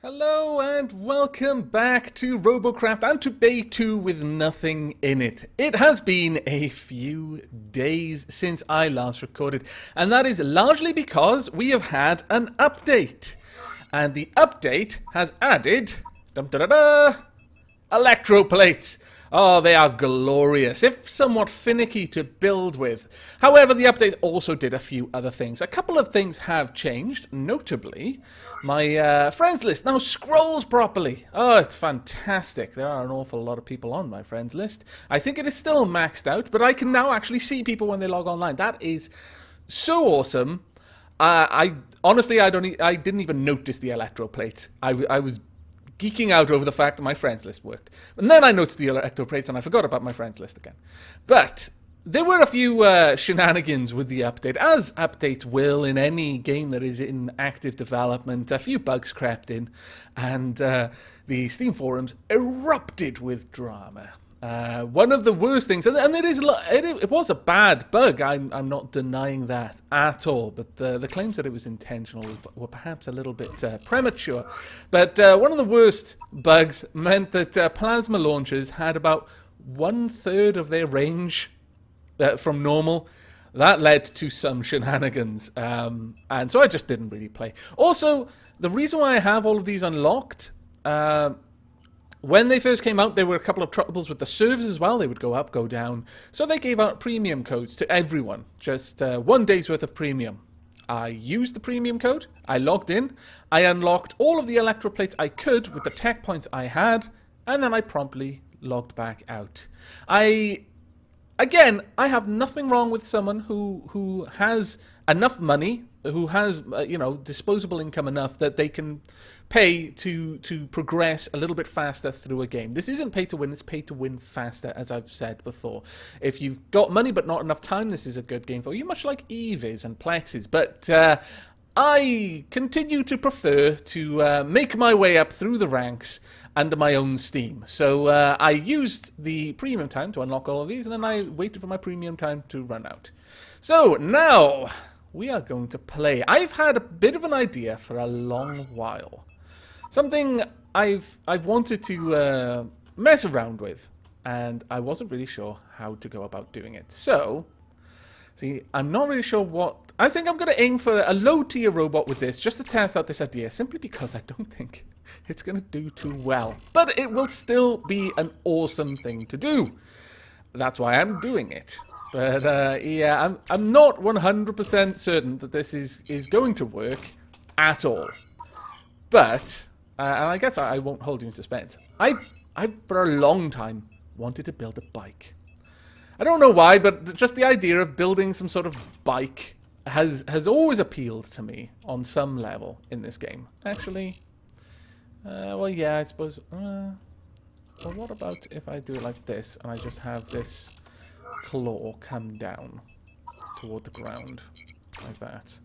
Hello and welcome back to Robocraft and to Bay 2 with nothing in it. It has been a few days since I last recorded, and that is largely because we have had an update. And the update has added electroplates. Oh, they are glorious, if somewhat finicky to build with. However, the update also did a few other things. A couple of things have changed, notably, my friends list now scrolls properly. Oh, it's fantastic. There are an awful lot of people on my friends list. I think it is still maxed out, but I can now actually see people when they log online. That is so awesome. Honestly, I didn't even notice the electroplates. I was geeking out over the fact that my friends list worked. And then I noticed the electroplates and I forgot about my friends list again. But there were a few shenanigans with the update, as updates will in any game that is in active development. A few bugs crept in, and the Steam forums erupted with drama. One of the worst things, and it was a bad bug, I'm not denying that at all, but the claims that it was intentional were perhaps a little bit premature. But one of the worst bugs meant that plasma launchers had about 1/3 of their range from normal. That led to some shenanigans, and so I just didn't really play. Also, the reason why I have all of these unlocked, when they first came out, there were a couple of troubles with the servers as well. They would go up, go down. So they gave out premium codes to everyone. Just 1 day's worth of premium. I used the premium code. I logged in. I unlocked all of the electroplates I could with the tech points I had. And then I promptly logged back out. Again, I have nothing wrong with someone who has enough money, who has, disposable income enough that they can pay to progress a little bit faster through a game. This isn't pay to win, it's pay to win faster, as I've said before. If you've got money but not enough time, this is a good game for you, much like Eve is and Plex is. But I continue to prefer to make my way up through the ranks under my own steam. So I used the premium time to unlock all of these, and then I waited for my premium time to run out. So now we are going to play. I've had a bit of an idea for a long while. Something I've wanted to mess around with, and I wasn't really sure how to go about doing it. So, see, I'm not really sure what... I think I'm going to aim for a low-tier robot with this, just to test out this idea, simply because I don't think it's going to do too well. But it will still be an awesome thing to do. That's why I'm doing it. But, yeah, I'm not 100% certain that this is going to work at all. But, and I guess I won't hold you in suspense. I've for a long time, wanted to build a bike. I don't know why, but just the idea of building some sort of bike has always appealed to me on some level in this game. Actually, well, yeah, I suppose... well, what about if I do it like this, and I just have this claw come down toward the ground, like that?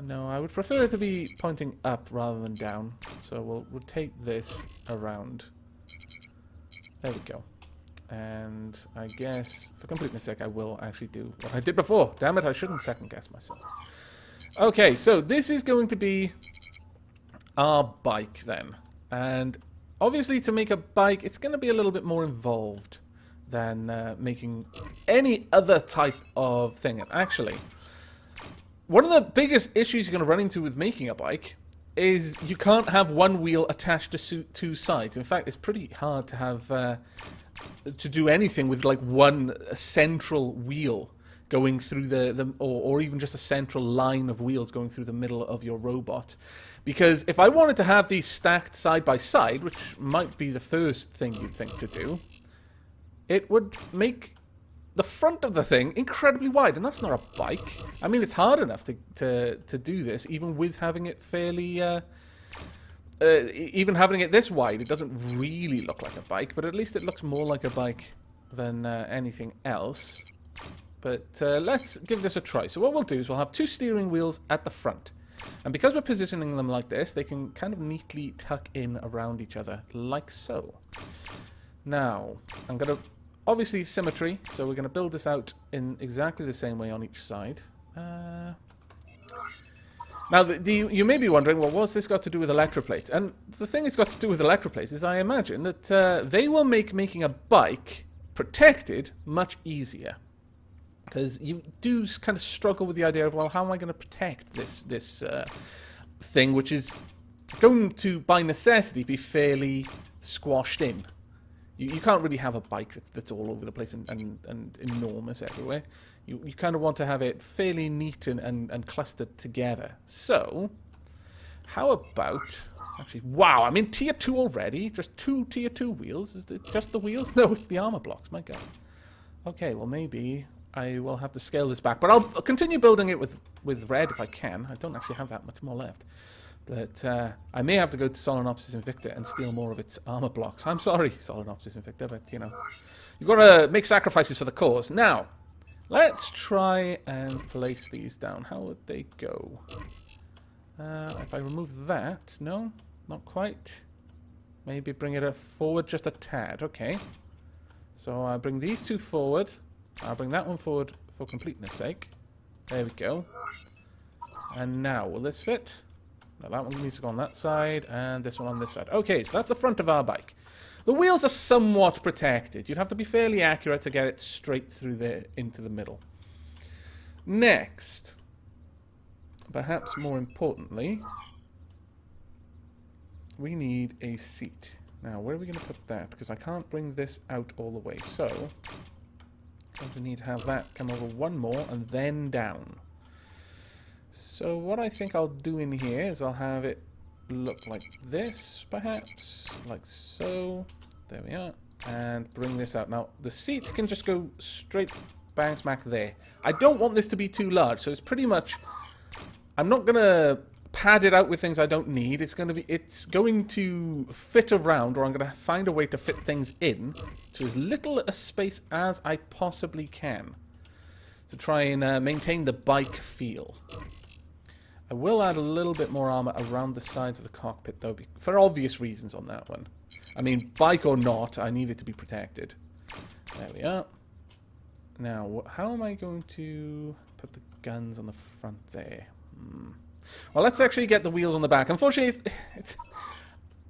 No, I would prefer it to be pointing up rather than down, so we'll rotate this around. There we go. And I guess, for completeness sake, I will actually do what I did before. Damn it, I shouldn't second guess myself. Okay, so this is going to be our bike then. And obviously, to make a bike, it's going to be a little bit more involved than making any other type of thing. And actually, one of the biggest issues you're going to run into with making a bike is you can't have one wheel attached to two sides. In fact, it's pretty hard to have to do anything with like one central wheel going through or even just a central line of wheels going through the middle of your robot. Because if I wanted to have these stacked side by side, which might be the first thing you'd think to do, it would make the front of the thing incredibly wide, and that's not a bike. I mean, it's hard enough to do this, even with having it fairly... even having it this wide, it doesn't really look like a bike, but at least it looks more like a bike than anything else. But let's give this a try. So what we'll do is we'll have two steering wheels at the front. And because we're positioning them like this, they can kind of neatly tuck in around each other, like so. Now, I'm going to... Obviously, symmetry, so we're going to build this out in exactly the same way on each side. Now, you may be wondering, well, what's this got to do with electroplates? And the thing it's got to do with electroplates is I imagine that they will make making a bike protected much easier. Because you do kind of struggle with the idea of, well, how am I going to protect this thing, which is going to, by necessity, be fairly squashed in. You can't really have a bike that's all over the place and enormous everywhere. You kind of want to have it fairly neat and clustered together. So, how about... Actually, wow, I'm in Tier 2 already? Just 2 Tier 2 wheels? Is it just the wheels? No, it's the armor blocks, my god. Okay, well maybe I will have to scale this back. But I'll continue building it with red if I can. I don't actually have that much more left. But I may have to go to Solenopsis Invicta and steal more of its armor blocks. I'm sorry, Solenopsis Invicta, but, you know, you've got to make sacrifices for the cause. Now, let's try and place these down. How would they go? If I remove that, no, not quite. Maybe bring it forward just a tad. Okay. So I bring these two forward. I'll bring that one forward for completeness sake. There we go. And now, will this fit? No, that one needs to go on that side, and this one on this side. Okay, so that's the front of our bike. The wheels are somewhat protected. You'd have to be fairly accurate to get it straight through there into the middle. Next, perhaps more importantly, we need a seat. Now, where are we going to put that? Because I can't bring this out all the way. So, I'm going to need to have that come over one more and then down. So what I think I'll do in here is I'll have it look like this, perhaps. Like so. There we are. And bring this out. Now, the seat can just go straight bang smack there. I don't want this to be too large, so it's pretty much... I'm not going to pad it out with things I don't need. It's going to fit around, or I'm going to find a way to fit things in to as little a space as I possibly can to try and maintain the bike feel. I will add a little bit more armor around the sides of the cockpit, though, for obvious reasons on that one. I mean, bike or not, I need it to be protected. There we are. Now, how am I going to put the guns on the front there? Well, let's actually get the wheels on the back. Unfortunately,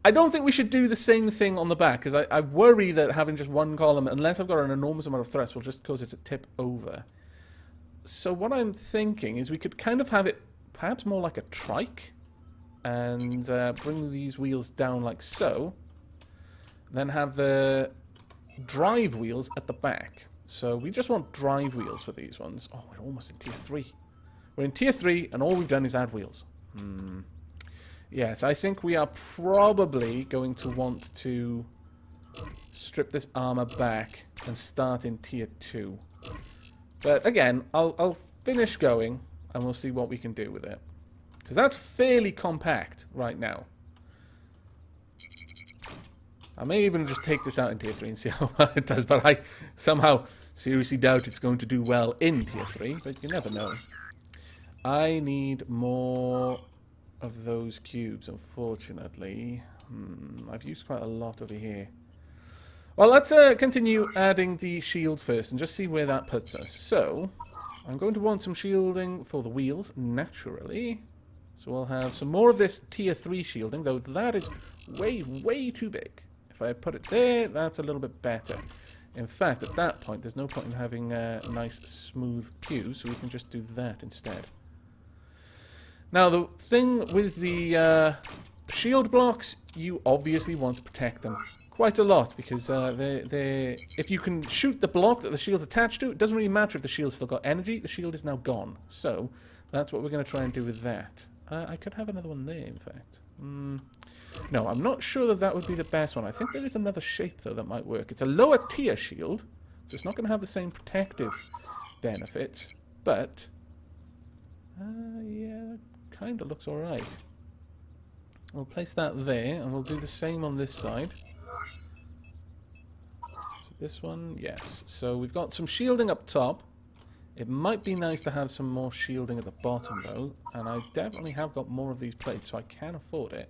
I don't think we should do the same thing on the back, because I worry that having just one column, unless I've got an enormous amount of thrust, will just cause it to tip over. So what I'm thinking is we could kind of have it perhaps more like a trike, and bring these wheels down like so, then have the drive wheels at the back. So we just want drive wheels for these ones. Oh, we're almost in Tier 3. We're in Tier 3, and all we've done is add wheels. Yes, I think we are probably going to want to strip this armor back and start in Tier 2. But again, I'll finish going, and we'll see what we can do with it. Because that's fairly compact right now. I may even just take this out in Tier 3 and see how well it does, but I somehow seriously doubt it's going to do well in Tier 3, but you never know. I need more of those cubes, unfortunately. I've used quite a lot over here. Well, let's continue adding the shields first and just see where that puts us. So, I'm going to want some shielding for the wheels, naturally. So we'll have some more of this Tier 3 shielding, though that is way, way too big. If I put it there, that's a little bit better. In fact, at that point, there's no point in having a nice, smooth pew, so we can just do that instead. Now, the thing with the shield blocks, you obviously want to protect them quite a lot, because if you can shoot the block that the shield's attached to, it doesn't really matter if the shield's still got energy, the shield is now gone. So, that's what we're going to try and do with that. I could have another one there, in fact. No, I'm not sure that that would be the best one. I think there is another shape, though, that might work. It's a lower tier shield, so it's not going to have the same protective benefits, but yeah, that kind of looks alright. We'll place that there, and we'll do the same on this side. So this one, yes. So we've got some shielding up top. It might be nice to have some more shielding at the bottom, though. And I definitely have got more of these plates, so I can afford it.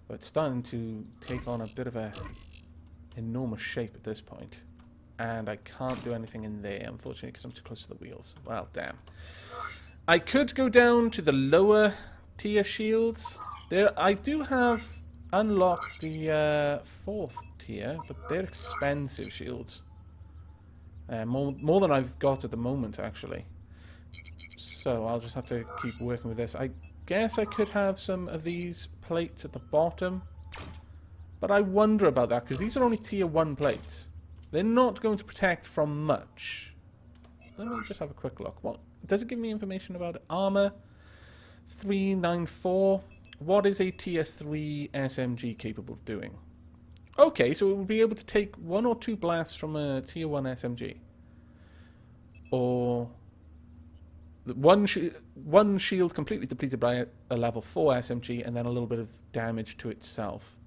But it's starting to take on a bit of a enormous shape at this point. And I can't do anything in there, unfortunately, because I'm too close to the wheels. Well, damn. I could go down to the lower tier shields. There, I do have unlocked the 4th tier, but they're expensive shields. More than I've got at the moment, actually. So I'll just have to keep working with this. I guess I could have some of these plates at the bottom. But I wonder about that, because these are only tier 1 plates. They're not going to protect from much. Let me just have a quick look. What does it give me information about it? Armor 394. What is a tier 3 SMG capable of doing? Okay, so it will be able to take 1 or 2 blasts from a tier 1 SMG. Or one shield completely depleted by a level 4 SMG, and then a little bit of damage to itself.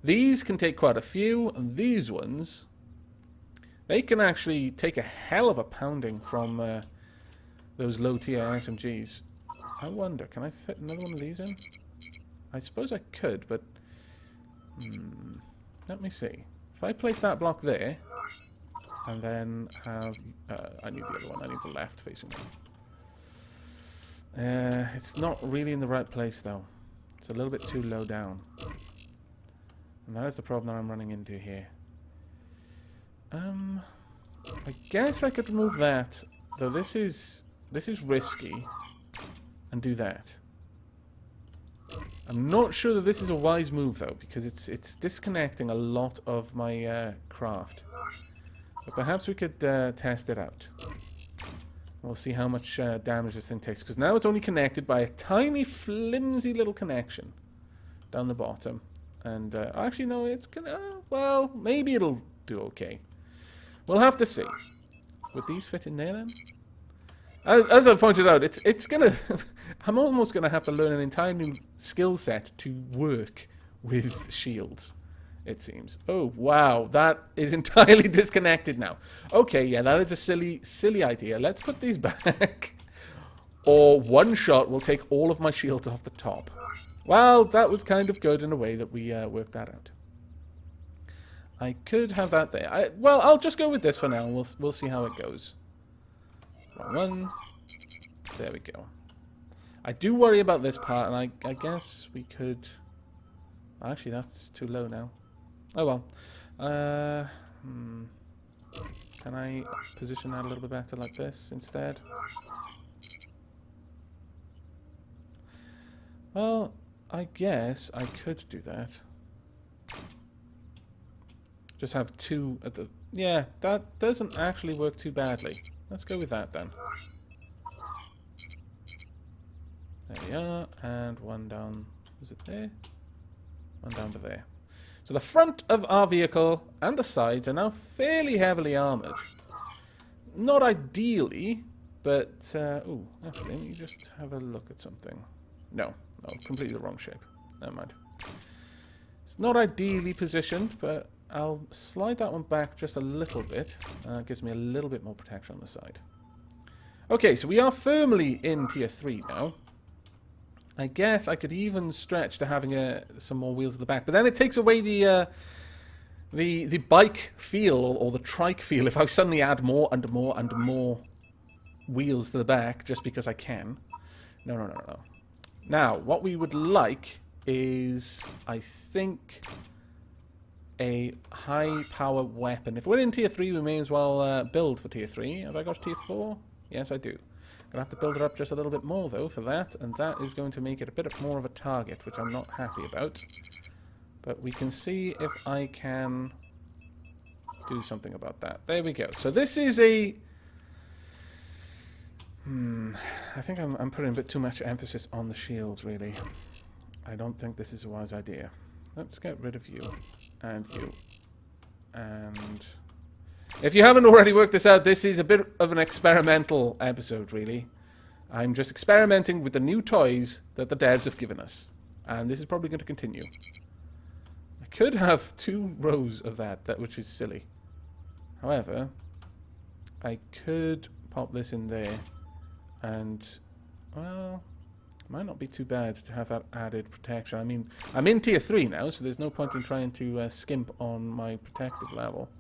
These can take quite a few, and these ones, they can actually take a hell of a pounding from those low tier SMGs. I wonder, can I fit another one of these in? I suppose I could, but let me see. If I place that block there, and then have... I need the other one. I need the left facing one. It's not really in the right place, though. It's a little bit too low down. And that is the problem that I'm running into here. I guess I could remove that, though this is risky, and do that. I'm not sure that this is a wise move, though, because it's disconnecting a lot of my craft. So perhaps we could test it out. We'll see how much damage this thing takes, because now it's only connected by a tiny, flimsy little connection down the bottom. And actually, no, it's gonna... well, maybe it'll do okay. We'll have to see. Would these fit in there, then? As I pointed out, it's gonna... I'm almost gonna have to learn an entire new skill set to work with shields, it seems. Oh, wow, that is entirely disconnected now. Okay, yeah, that is a silly idea. Let's put these back. Or one shot will take all of my shields off the top. Well, that was kind of good in a way that we worked that out. I could have that there. Well, I'll just go with this for now, and we'll see how it goes. One. There we go. I do worry about this part, and I guess we could... Actually, that's too low now. Oh well. Can I position that a little bit better like this instead? Well, I guess I could do that. Just have 2 at the... Yeah, that doesn't actually work too badly. Let's go with that then. There we are. And one down... Was it there? One down to there. So the front of our vehicle and the sides are now fairly heavily armoured. Not ideally, but... ooh, actually, let me just have a look at something. No, completely the wrong shape. Never mind. It's not ideally positioned, but I'll slide that one back just a little bit. It gives me a little bit more protection on the side. Okay, so we are firmly in tier 3 now. I guess I could even stretch to having some more wheels at the back, but then it takes away the bike feel or the trike feel if I suddenly add more and more and more wheels to the back just because I can. No. Now, what we would like is, I think, a high-power weapon. If we're in tier 3, we may as well build for tier 3. Have I got tier 4? Yes, I do. Gonna have to build it up just a little bit more, though, for that, and that is going to make it a bit more of a target, which I'm not happy about. But we can see if I can do something about that. There we go. So this is a... I think I'm putting a bit too much emphasis on the shields, really. I don't think this is a wise idea. Let's get rid of you. And you. And... if you haven't already worked this out, this is a bit of an experimental episode, really. I'm just experimenting with the new toys that the devs have given us. And this is probably going to continue. I could have 2 rows of that, which is silly. However, I could pop this in there. And, well, it might not be too bad to have that added protection. I mean, I'm in tier 3 now, so there's no point in trying to skimp on my protective level.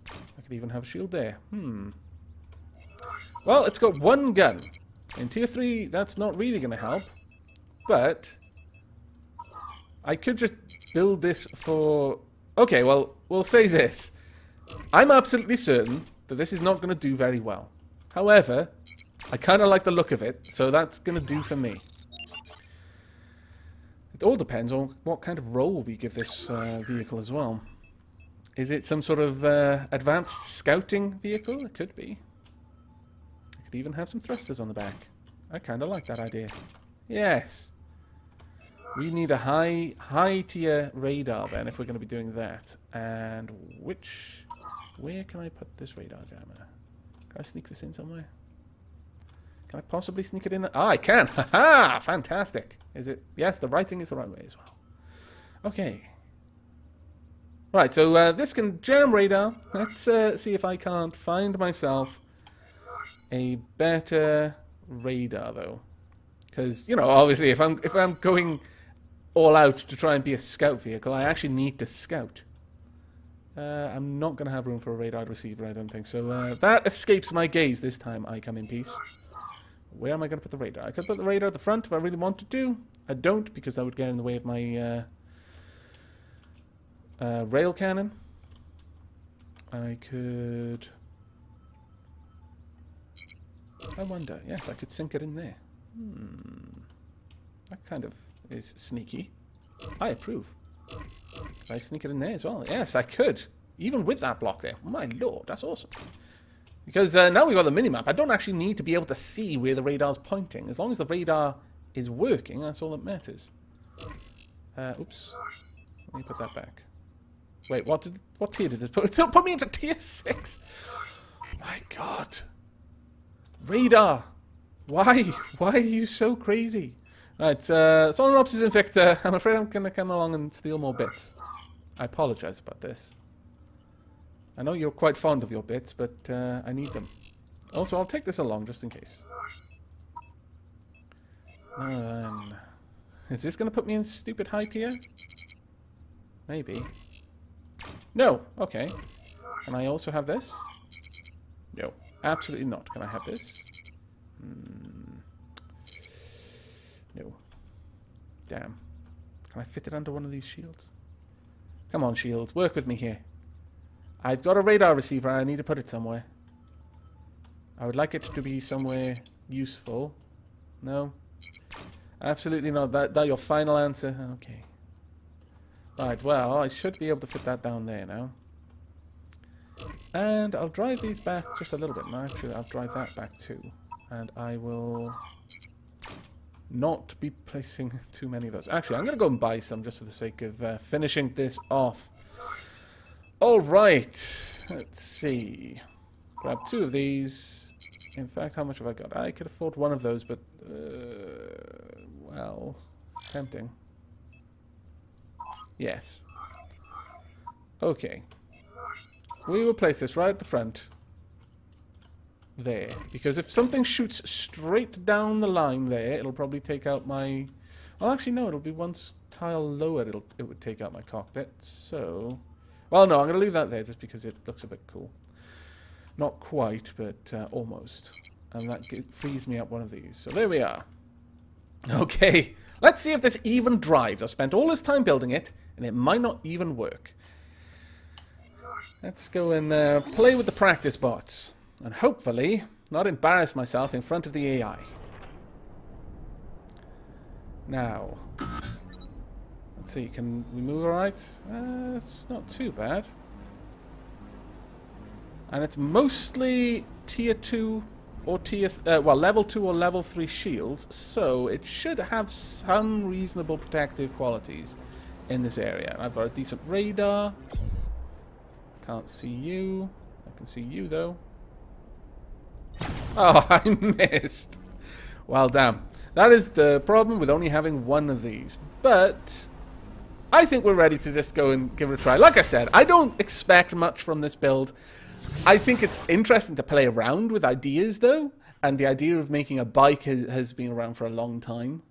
I could even have a shield there. Well, it's got 1 gun. In Tier 3, that's not really going to help. But I could just build this for... Okay, well, we'll say this. I'm absolutely certain that this is not going to do very well. However, I kind of like the look of it, so that's going to do for me. It all depends on what kind of role we give this vehicle as well. Is it some sort of advanced scouting vehicle? It could be. It could even have some thrusters on the back. I kind of like that idea. Yes. We need a high tier radar then if we're going to be doing that. And where can I put this radar jammer? Can I sneak this in somewhere? Can I possibly sneak it in? Ah, I can! Haha! Fantastic! Is it? Yes, the writing is the right way as well. Okay. Right, so this can jam radar. Let's see if I can't find myself a better radar, though. Because, you know, obviously, if I'm going all out to try and be a scout vehicle, I actually need to scout. I'm not going to have room for a radar receiver, I don't think. So that escapes my gaze this time. I come in peace. Where am I going to put the radar? I could put the radar at the front if I really want to. I don't, because that would get in the way of my rail cannon. I could... I wonder. Yes, I could sink it in there. That kind of is sneaky. I approve. Could I sneak it in there as well? Yes, I could. Even with that block there. My lord, that's awesome. Because now we've got the minimap, I don't actually need to be able to see where the radar's pointing. As long as the radar is working, that's all that matters. Oops. Let me put that back. Wait, what tier did this put? It put me into tier 6! My god. Radar! Why? Why are you so crazy? Right, Solenopsis Invicta. I'm afraid I'm going to come along and steal more bits. I apologize about this. I know you're quite fond of your bits, but I need them. Also, I'll take this along just in case. Is this going to put me in stupid high tier? Maybe. No. Okay. Can I also have this? No. Absolutely not. Can I have this? No. Damn. Can I fit it under one of these shields? Come on, shields. Work with me here. I've got a radar receiver and I need to put it somewhere. I would like it to be somewhere useful. No? Absolutely not. That your final answer? Okay. Right, well, I should be able to fit that down there now. And I'll drive these back just a little bit. No, actually, I'll drive that back too. And I will not be placing too many of those. Actually, I'm going to go and buy some just for the sake of finishing this off. Alright, let's see. Grab 2 of these. In fact, how much have I got? I could afford one of those, but, well, tempting. Yes. Okay. We will place this right at the front. There. Because if something shoots straight down the line there, it'll probably take out my... Well, actually, no, it'll be one tile lower. It would take out my cockpit. So... Well, no, I'm going to leave that there just because it looks a bit cool. Not quite, but almost. And that frees me up one of these. So there we are. Okay. Let's see if this even drives. I've spent all this time building it, and it might not even work. Let's go and play with the practice bots. And hopefully not embarrass myself in front of the AI. Now, let's see, can we move alright? It's not too bad. And it's mostly tier 2 or tier... well, level 2 or level 3 shields, so it should have some reasonable protective qualities in this area. I've got a decent radar. Can't see you. I can see you, though. Oh, I missed. Well, damn. That is the problem with only having one of these. But I think we're ready to just go and give it a try. Like I said, I don't expect much from this build. I think it's interesting to play around with ideas, though. And the idea of making a bike has been around for a long time.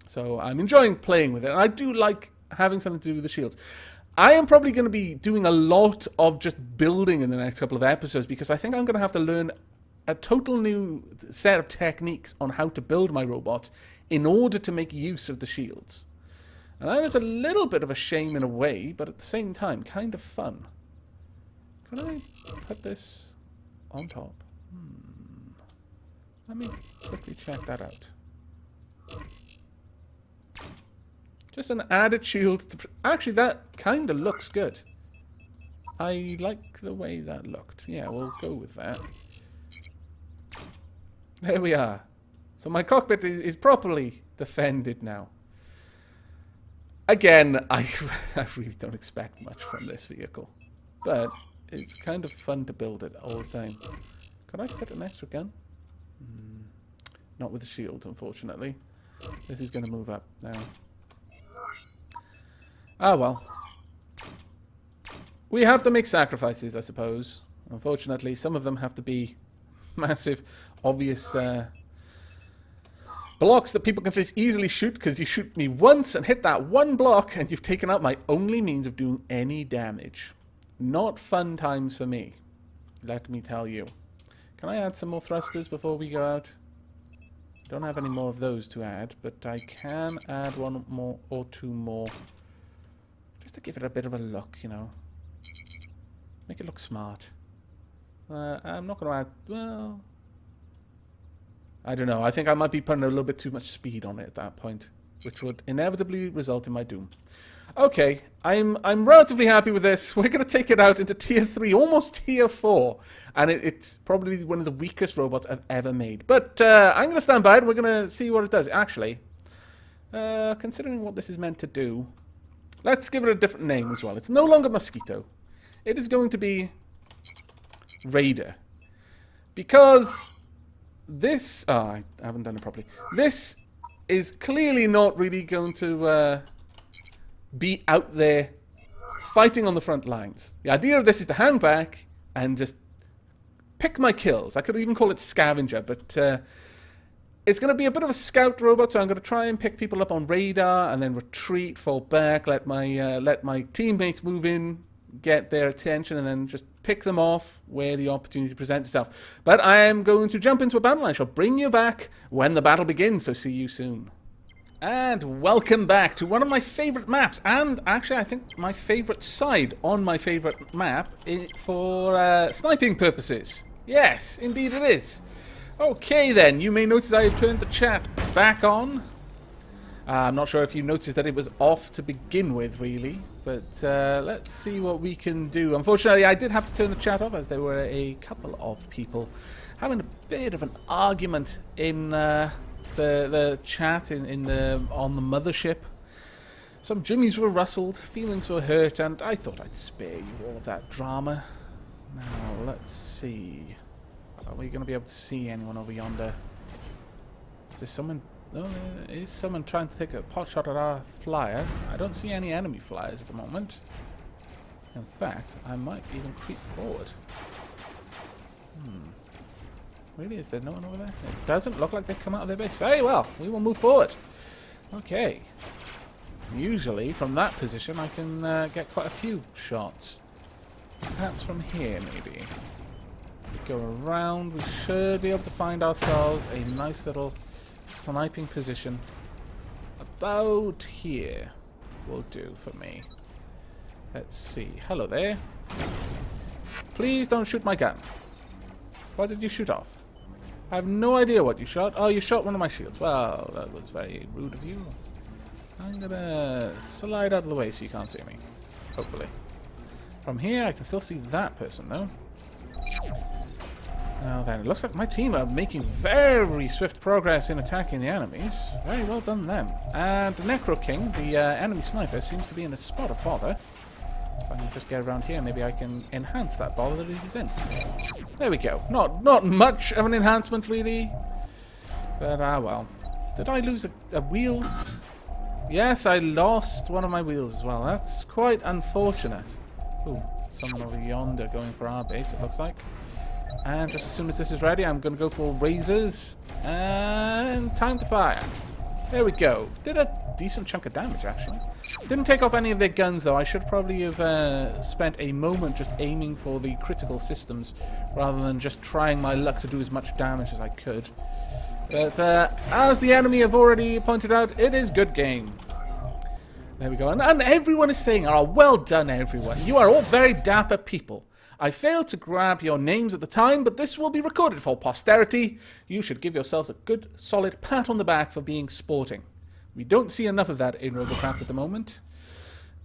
So I'm enjoying playing with it. And I do like having something to do with the shields. I am probably going to be doing a lot of just building in the next couple of episodes because I think I'm going to have to learn a total new set of techniques on how to build my robots in order to make use of the shields. And that is a little bit of a shame in a way, but at the same time, kind of fun. Can I put this on top? Let me quickly check that out. Just an added shield. Actually, that kind of looks good. I like the way that looked. Yeah, we'll go with that. There we are. So my cockpit is properly defended now. Again, I really don't expect much from this vehicle. But it's kind of fun to build it all the same. Can I fit an extra gun? Not with the shields, unfortunately. This is going to move up now. Ah, well. We have to make sacrifices, I suppose. Unfortunately, some of them have to be massive, obvious blocks that people can just easily shoot, because you shoot me once and hit that one block and you've taken out my only means of doing any damage. Not fun times for me, let me tell you. Can I add some more thrusters before we go out? Don't have any more of those to add, but I can add one more or two more. Just to give it a bit of a look, you know. Make it look smart. I'm not going to add... Well... I don't know. I think I might be putting a little bit too much speed on it at that point, which would inevitably result in my doom. Okay, I'm relatively happy with this. We're going to take it out into Tier 3, almost Tier 4. And it's probably one of the weakest robots I've ever made. But I'm going to stand by it and we're going to see what it does. Actually, considering what this is meant to do, let's give it a different name as well. It's no longer Mosquito. It is going to be Raider. Because this... Oh, I haven't done it properly. This is clearly not really going to... be out there fighting on the front lines. The idea of this is to hang back and just pick my kills. I could even call it scavenger, but it's going to be a bit of a scout robot, so I'm going to try and pick people up on radar and then retreat, fall back, let my teammates move in, get their attention, and then just pick them off where the opportunity presents itself. But I am going to jump into a battle. I shall bring you back when the battle begins, so see you soon. And welcome back to one of my favourite maps, and actually I think my favourite side on my favourite map for sniping purposes. Yes, indeed it is. Okay then, you may notice I have turned the chat back on. I'm not sure if you noticed that it was off to begin with, really, but let's see what we can do. Unfortunately, I did have to turn the chat off as there were a couple of people having a bit of an argument in... the chat on the mothership. Some jimmies were rustled, feelings were hurt, and I thought I'd spare you all of that drama. Now, let's see. Are we going to be able to see anyone over yonder? Is there someone... Oh, there is someone trying to take a pot shot at our flyer. I don't see any enemy flyers at the moment. In fact, I might even creep forward. Really? Is there no one over there? It doesn't look like they've come out of their base. Very well. We will move forward. Okay. Usually, from that position, I can get quite a few shots. Perhaps from here, maybe. Go around. We should be able to find ourselves a nice little sniping position. About here will do for me. Let's see. Hello there. Please don't shoot my gun. What did you shoot off? I have no idea what you shot. Oh, you shot one of my shields. Well, that was very rude of you. I'm gonna slide out of the way so you can't see me. Hopefully. From here, I can still see that person, though. Now then, it looks like my team are making very swift progress in attacking the enemies. Very well done them. And the Necro King, the enemy sniper, seems to be in a spot of bother. If I can just get around here, maybe I can enhance that bother that he's in. There we go. Not much of an enhancement, really. But, well. Did I lose a wheel? Yes, I lost one of my wheels as well. That's quite unfortunate. Ooh, someone over yonder going for our base, it looks like. And just as soon as this is ready, I'm going to go for razors. And time to fire. There we go. Did a decent chunk of damage, actually. Didn't take off any of their guns, though. I should probably have spent a moment just aiming for the critical systems rather than just trying my luck to do as much damage as I could. But as the enemy have already pointed out, it is good game. There we go. And everyone is saying, oh, well done, everyone. You are all very dapper people. I failed to grab your names at the time, but this will be recorded for posterity. You should give yourselves a good, solid pat on the back for being sporting. We don't see enough of that in Robocraft at the moment.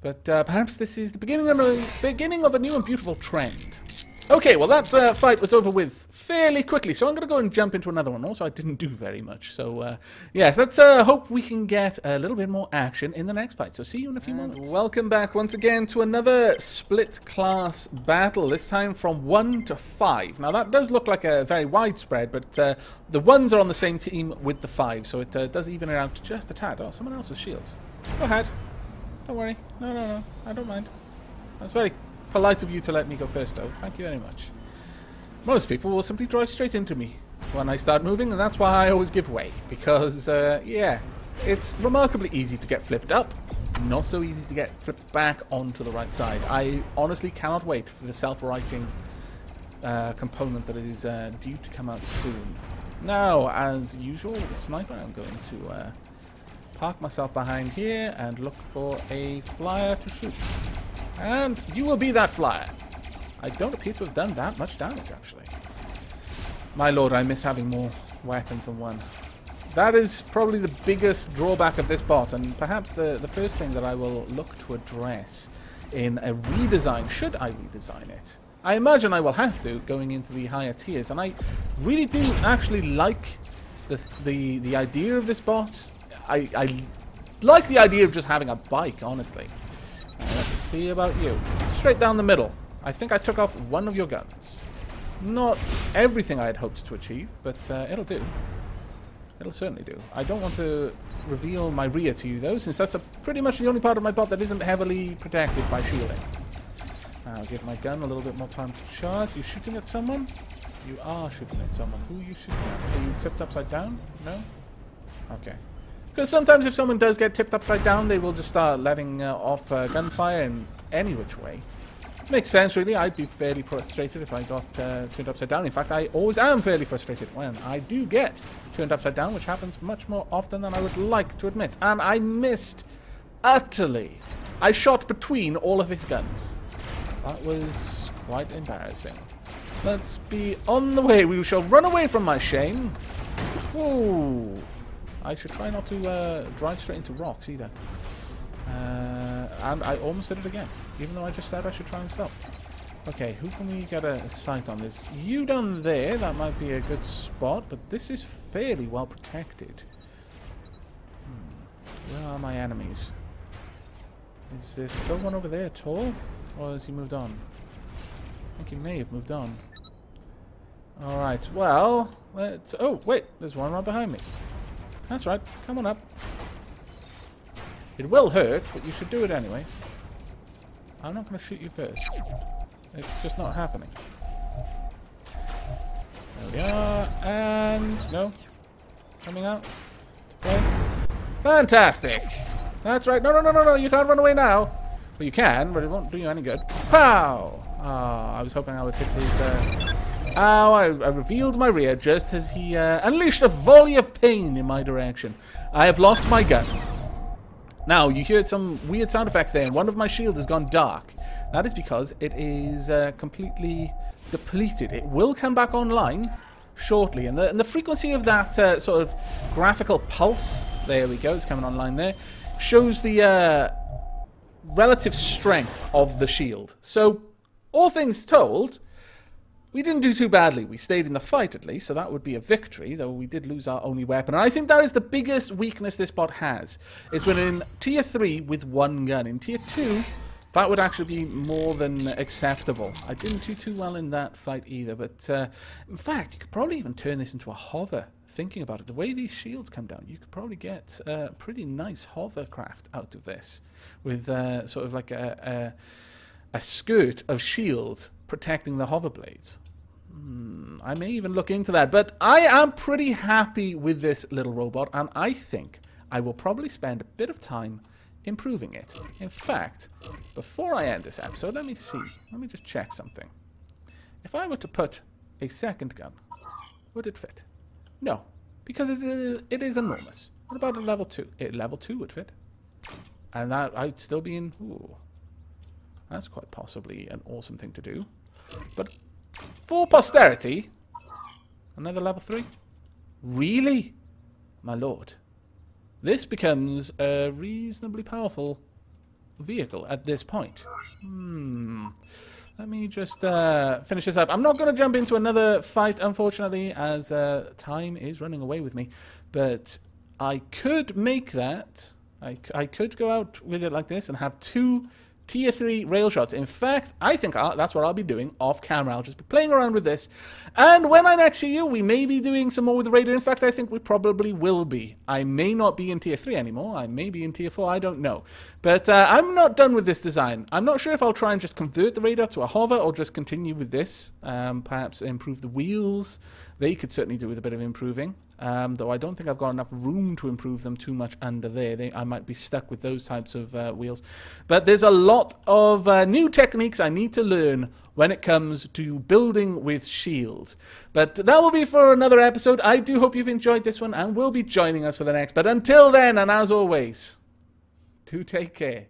But perhaps this is the beginning of a new and beautiful trend. Okay, well that fight was over with fairly quickly, so I'm going to go and jump into another one. Also, I didn't do very much, so yes, let's hope we can get a little bit more action in the next fight. So see you in a few moments. Welcome back once again to another split class battle, this time from 1 to 5. Now that does look like a very widespread, but the 1s are on the same team with the 5, so it does even it out just a tad. Oh, someone else with shields. Go ahead. Don't worry. No, I don't mind. That's very polite of you to let me go first, though. Thank you very much. Most people will simply drive straight into me when I start moving, and that's why I always give way. Because, yeah, it's remarkably easy to get flipped up. Not so easy to get flipped back onto the right side. I honestly cannot wait for the self-righting component that is due to come out soon. Now, as usual, with the sniper, I'm going to park myself behind here and look for a flyer to shoot. And you will be that flyer. I don't appear to have done that much damage, actually. My lord, I miss having more weapons than one. That is probably the biggest drawback of this bot, and perhaps the first thing that I will look to address in a redesign, should I redesign it. I imagine I will have to, going into the higher tiers, and I really do actually like the idea of this bot. I like the idea of just having a bike, honestly. Let's see about you. Straight down the middle. I think I took off one of your guns. Not everything I had hoped to achieve, but it'll do. It'll certainly do. I don't want to reveal my rear to you, though, since that's pretty much the only part of my bot that isn't heavily protected by shielding. I'll give my gun a little bit more time to charge. You shooting at someone? You are shooting at someone. Who are you shooting at? Are you tipped upside down? No? Okay. Because sometimes if someone does get tipped upside down, they will just start letting off gunfire in any which way. Makes sense, really. I'd be fairly frustrated if I got turned upside down. In fact, I always am fairly frustrated when I do get turned upside down, which happens much more often than I would like to admit. And I missed utterly. I shot between all of his guns. That was quite embarrassing. Let's be on the way. We shall run away from my shame. Ooh. I should try not to drive straight into rocks either. And I almost did it again, even though I just said I should try and stop. Okay, who can we get a sight on? There's you down there. That might be a good spot, but this is fairly well protected. Where are my enemies? Is there still one over there at all? Or has he moved on? I think he may have moved on. Alright, well, let's... Oh, wait, there's one right behind me. That's right, come on up. It will hurt, but you should do it anyway. I'm not going to shoot you first. It's just not happening. There we are, and... No. Coming out. Okay. Fantastic! That's right. No, you can't run away now. Well, you can, but it won't do you any good. Pow! Ah, I was hoping I would hit his... Oh, I revealed my rear just as he unleashed a volley of pain in my direction. I have lost my gun. Now, you heard some weird sound effects there, and one of my shields has gone dark. That is because it is completely depleted. It will come back online shortly, and the frequency of that sort of graphical pulse, there we go, it's coming online there, shows the relative strength of the shield. So, all things told... We didn't do too badly. We stayed in the fight, at least, so that would be a victory, though we did lose our only weapon. And I think that is the biggest weakness this bot has, is when in Tier 3 with one gun. In Tier 2, that would actually be more than acceptable. I didn't do too well in that fight either, but in fact, you could probably even turn this into a hover. Thinking about it, the way these shields come down, you could probably get a pretty nice hovercraft out of this, with sort of like a skirt of shields protecting the hover blades. I may even look into that, but I am pretty happy with this little robot, and I think I will probably spend a bit of time improving it. In fact, before I end this episode, let me see. Let me just check something. If I were to put a second gun, would it fit? No, because it is enormous. What about a level 2? Level 2 would fit. And that I'd still be in... Ooh, that's quite possibly an awesome thing to do. But for posterity, another level 3? Really? My lord. This becomes a reasonably powerful vehicle at this point. Let me just finish this up. I'm not going to jump into another fight, unfortunately, as time is running away with me. But I could make that. I could go out with it like this and have 2 Tier 3 rail shots. In fact, I think that's what I'll be doing off camera. I'll just be playing around with this. And when I next see you, we may be doing some more with the radar. In fact, I think we probably will be. I may not be in Tier 3 anymore. I may be in Tier 4. I don't know. But I'm not done with this design. I'm not sure if I'll try and just convert the radar to a hover or just continue with this. Perhaps improve the wheels. They could certainly do with a bit of improving. Though I don't think I've got enough room to improve them too much under there. I might be stuck with those types of wheels. But there's a lot of new techniques I need to learn when it comes to building with shields. But that will be for another episode. I do hope you've enjoyed this one and will be joining us for the next. But until then, and as always, do take care.